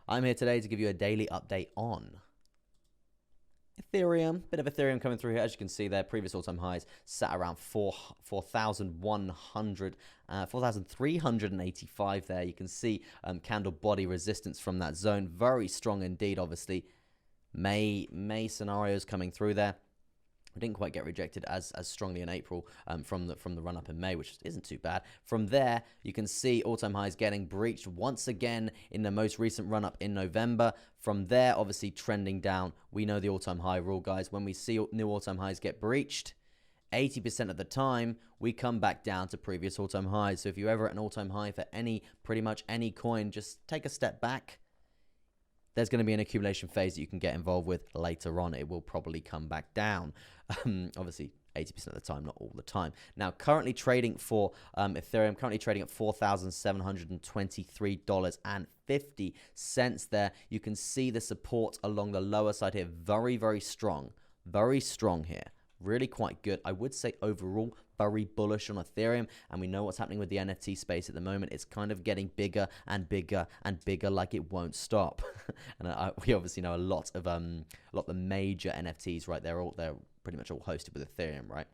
I'm here today to give you a daily update on Ethereum. Bit of Ethereum coming through here. As you can see there, previous all-time highs sat around 4,385 there. You can see candle body resistance from that zone. Very strong indeed, obviously. May scenarios coming through there. We didn't quite get rejected as strongly in April from the run up in May, which isn't too bad. From there, you can see all-time highs getting breached once again in the most recent run up in November. From there, obviously trending down. We know the all-time high rule, guys. When we see new all-time highs get breached, 80% of the time, we come back down to previous all-time highs. So if you're ever at an all-time high for pretty much any coin, just take a step back. There's going to be an accumulation phase that you can get involved with later on. It will probably come back down. Obviously, 80% of the time, not all the time. Now, currently trading for Ethereum, currently trading at $4,723.50 there. You can see the support along the lower side here. Very, very strong. Very strong here. Really quite good. I would say overall very bullish on Ethereum, and we know what's happening with the NFT space at the moment. It's kind of getting bigger and bigger and bigger, like it won't stop. And we obviously know a lot of the major NFTs, right? They're pretty much all hosted with Ethereum, right?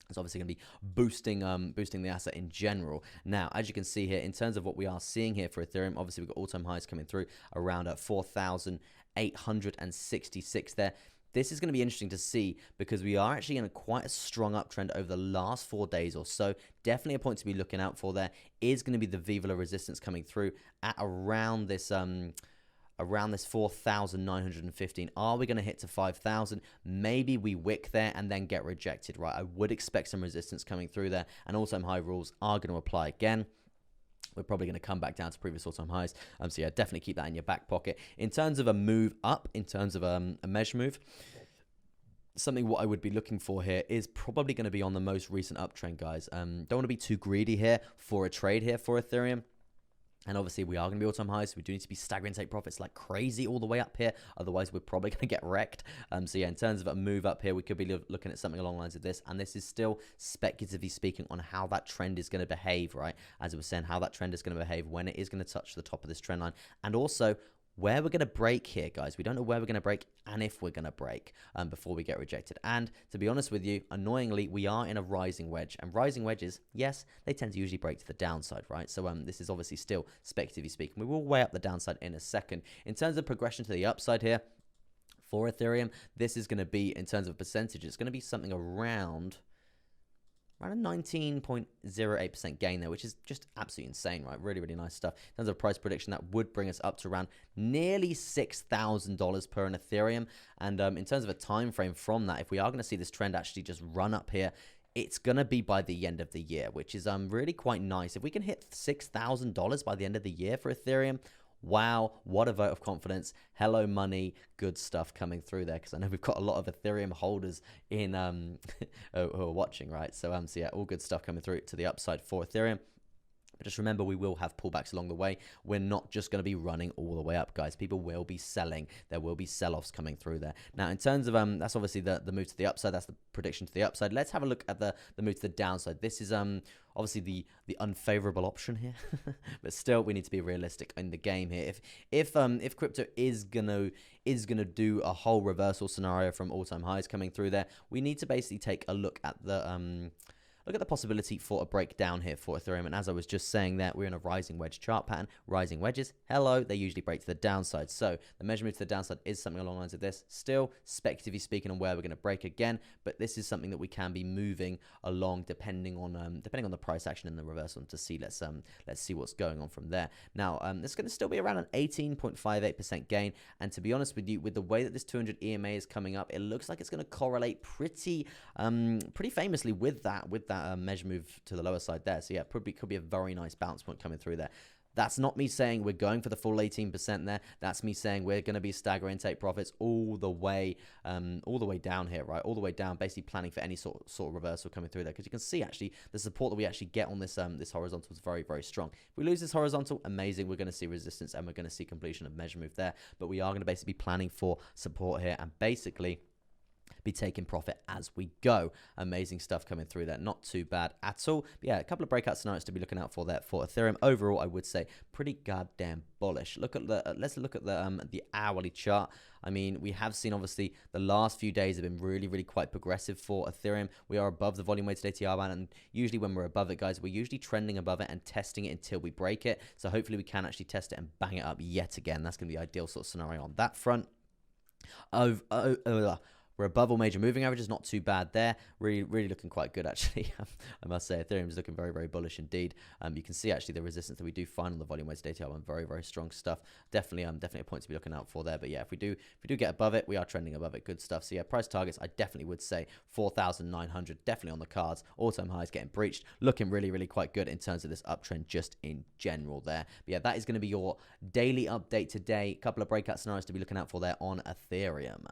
It's obviously going to be boosting the asset in general. Now, as you can see here, in terms of what we are seeing here for Ethereum, obviously we've got all-time highs coming through around at 4,866 there. This is going to be interesting to see because we are actually in quite a strong uptrend over the last 4 days or so. Definitely a point to be looking out for there is going to be the Viva resistance coming through at around this 4,915. Are we going to hit to 5,000? Maybe we wick there and then get rejected, right? I would expect some resistance coming through there, and all-time high rules are going to apply again. We're probably going to come back down to previous all-time highs. So yeah, definitely keep that in your back pocket. In terms of a move up, in terms of a measure move, something what I would be looking for here is probably going to be on the most recent uptrend, guys. Don't want to be too greedy here for a trade here for Ethereum. And obviously, we are going to be all-time highs, so we do need to be staggering take profits like crazy all the way up here. Otherwise, we're probably going to get wrecked. So yeah, in terms of a move up here, we could be looking at something along the lines of this. And this is still speculatively speaking on how that trend is going to behave, right? As I was saying, how that trend is going to behave when it is going to touch the top of this trend line. And also, where we're going to break here, guys. We don't know where we're going to break and if we're going to break before we get rejected. And to be honest with you, annoyingly, we are in a rising wedge. And rising wedges, yes, they tend to usually break to the downside, right? So this is obviously still speculatively speaking. We will weigh up the downside in a second. In terms of progression to the upside here, for Ethereum, this is going to be, in terms of percentage, it's going to be something around a 19.08% gain there, which is just absolutely insane, right? Really, really nice stuff. In terms of price prediction, that would bring us up to around nearly $6,000 per an Ethereum. And in terms of a time frame from that, if we are going to see this trend actually just run up here, it's going to be by the end of the year, which is really quite nice. If we can hit $6,000 by the end of the year for Ethereum, wow, what a vote of confidence. Hello, money. Good stuff coming through there, because I know we've got a lot of Ethereum holders in who are watching, right? So yeah, all good stuff coming through to the upside for Ethereum. But just remember, we will have pullbacks along the way. We're not just going to be running all the way up, guys. People will be selling. There will be sell-offs coming through there. Now, in terms of, that's obviously the move to the upside. That's the prediction to the upside. Let's have a look at the move to the downside. This is obviously the unfavorable option here. But still, we need to be realistic in the game here. If crypto is gonna do a whole reversal scenario from all-time highs coming through there, we need to basically take a look at the possibility for a breakdown here for Ethereum. And as I was just saying there, we're in a rising wedge chart pattern. Rising wedges, hello, they usually break to the downside. So the measurement to the downside is something along the lines of this. Still, speculatively speaking, on where we're going to break again, but this is something that we can be moving along depending on the price action and the reversal. And to see, let's see what's going on from there. Now, it's going to still be around an 18.58% gain. And to be honest with you, with the way that this 200 EMA is coming up, it looks like it's going to correlate pretty famously with that measure move to the lower side there. So yeah, probably could be a very nice bounce point coming through there. That's not me saying we're going for the full 18% there. That's me saying we're going to be staggering take profits all the way down here, right? All the way down, basically planning for any sort of reversal coming through there. Because you can see actually the support that we actually get on this this horizontal is very, very strong. If we lose this horizontal, amazing. We're going to see resistance and we're going to see completion of measure move there. But we are going to basically be planning for support here and basically be taking profit as we go. Amazing stuff coming through there. Not too bad at all. But yeah, a couple of breakout scenarios to be looking out for there for Ethereum. Overall, I would say pretty goddamn bullish. Let's look at the hourly chart. I mean, we have seen obviously the last few days have been really quite progressive for Ethereum. We are above the volume weighted ATR band, and usually when we're above it, guys, we're usually trending above it and testing it until we break it. So hopefully we can actually test it and bang it up yet again. That's going to be the ideal sort of scenario on that front. We're above all major moving averages, not too bad there. Really looking quite good, actually. I must say, Ethereum is looking very bullish indeed. You can see actually the resistance that we do find on the volume weighted ATR one, very strong stuff. Definitely a point to be looking out for there. But yeah, if we do get above it, we are trending above it. Good stuff. So yeah, price targets, I definitely would say 4,900, definitely on the cards. All-time highs getting breached, looking really quite good in terms of this uptrend just in general there. But yeah, that is going to be your daily update today. A couple of breakout scenarios to be looking out for there on Ethereum.